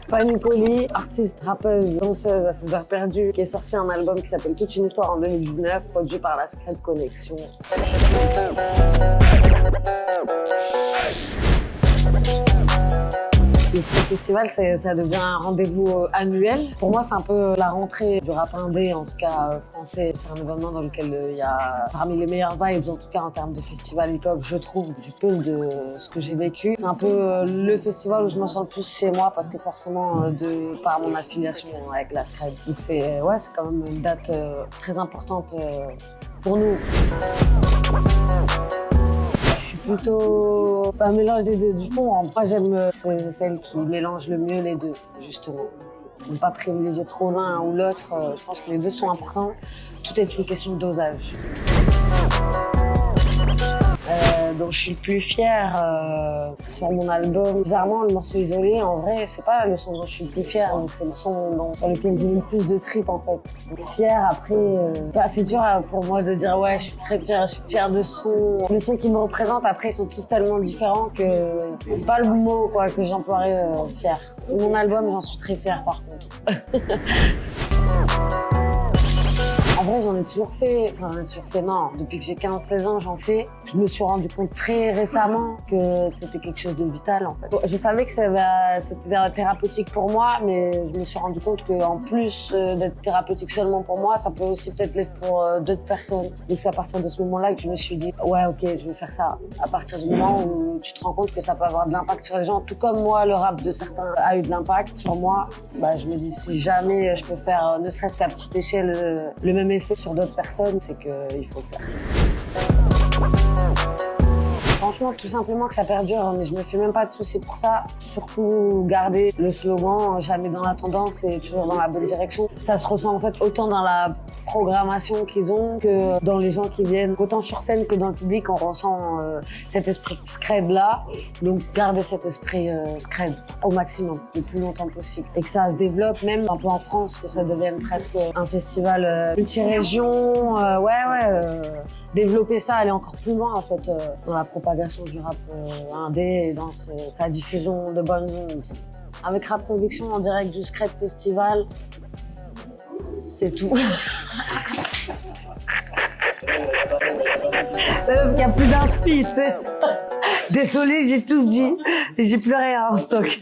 Fanny Colli, artiste, rappeuse, danseuse à ses heures perdues, qui est sorti un album qui s'appelle Toute une histoire en 2019, produit par la Scred Connection. Le Scred Festival, ça devient un rendez-vous annuel. Pour moi, c'est un peu la rentrée du rap indé, en tout cas français. C'est un événement dans lequel il y a parmi les meilleures vibes, en tout cas en termes de festival hip-hop, je trouve, du peu de ce que j'ai vécu. C'est un peu le festival où je me sens le plus chez moi parce que forcément, par mon affiliation avec la Scred. Donc c'est quand même une date très importante pour nous. Je suis plutôt un mélange des deux. Du fond, moi j'aime celle qui mélange le mieux les deux, justement. Ne pas privilégier trop l'un ou l'autre. Je pense que les deux sont importants. Tout est une question de dosage. Donc je suis le plus fière sur mon album. Bizarrement, le morceau Isolé, en vrai, c'est pas le son dont je suis le plus fière, mais c'est le son dans lequel j'ai mis le plus de tripes en fait. Donc fière, après, c'est assez dur pour moi de dire ouais, je suis très fière, je suis fière de ce son. Les sons qui me représentent, après, ils sont tous tellement différents que c'est pas le mot quoi, que j'emploierais fière. Mon album, j'en suis très fière par contre. En vrai, j'en ai toujours fait, non. Depuis que j'ai 15-16 ans, j'en fais. Je me suis rendu compte très récemment que c'était quelque chose de vital, en fait. Je savais que c'était thérapeutique pour moi, mais je me suis rendu compte qu'en plus d'être thérapeutique seulement pour moi, ça peut aussi peut-être l'être pour d'autres personnes. Donc c'est à partir de ce moment-là que je me suis dit, ouais, ok, je vais faire ça. À partir du moment où tu te rends compte que ça peut avoir de l'impact sur les gens, tout comme moi, le rap de certains a eu de l'impact sur moi, bah, je me dis, si jamais je peux faire, ne serait-ce qu'à petite échelle, le même effet sur d'autres personnes, c'est qu'il faut le faire. Franchement, tout simplement que ça perdure, mais je me fais même pas de soucis pour ça. Surtout garder le slogan « Jamais dans la tendance et toujours dans la bonne direction ». Ça se ressent en fait autant dans la programmation qu'ils ont que dans les gens qui viennent. Autant sur scène que dans le public, on ressent cet esprit Scred-là. Donc garder cet esprit Scred au maximum, le plus longtemps possible. Et que ça se développe même un peu en France, que ça devienne presque un festival multi-région. Développer ça, aller encore plus loin en fait dans la propagation du rap indé et dans sa diffusion de bonnes ondes. Avec Rap Conviction en direct du Scred Festival, c'est tout. La meuf qui a plus d'inspi, tu sais. Désolée, j'ai tout dit. J'ai plus rien en stock.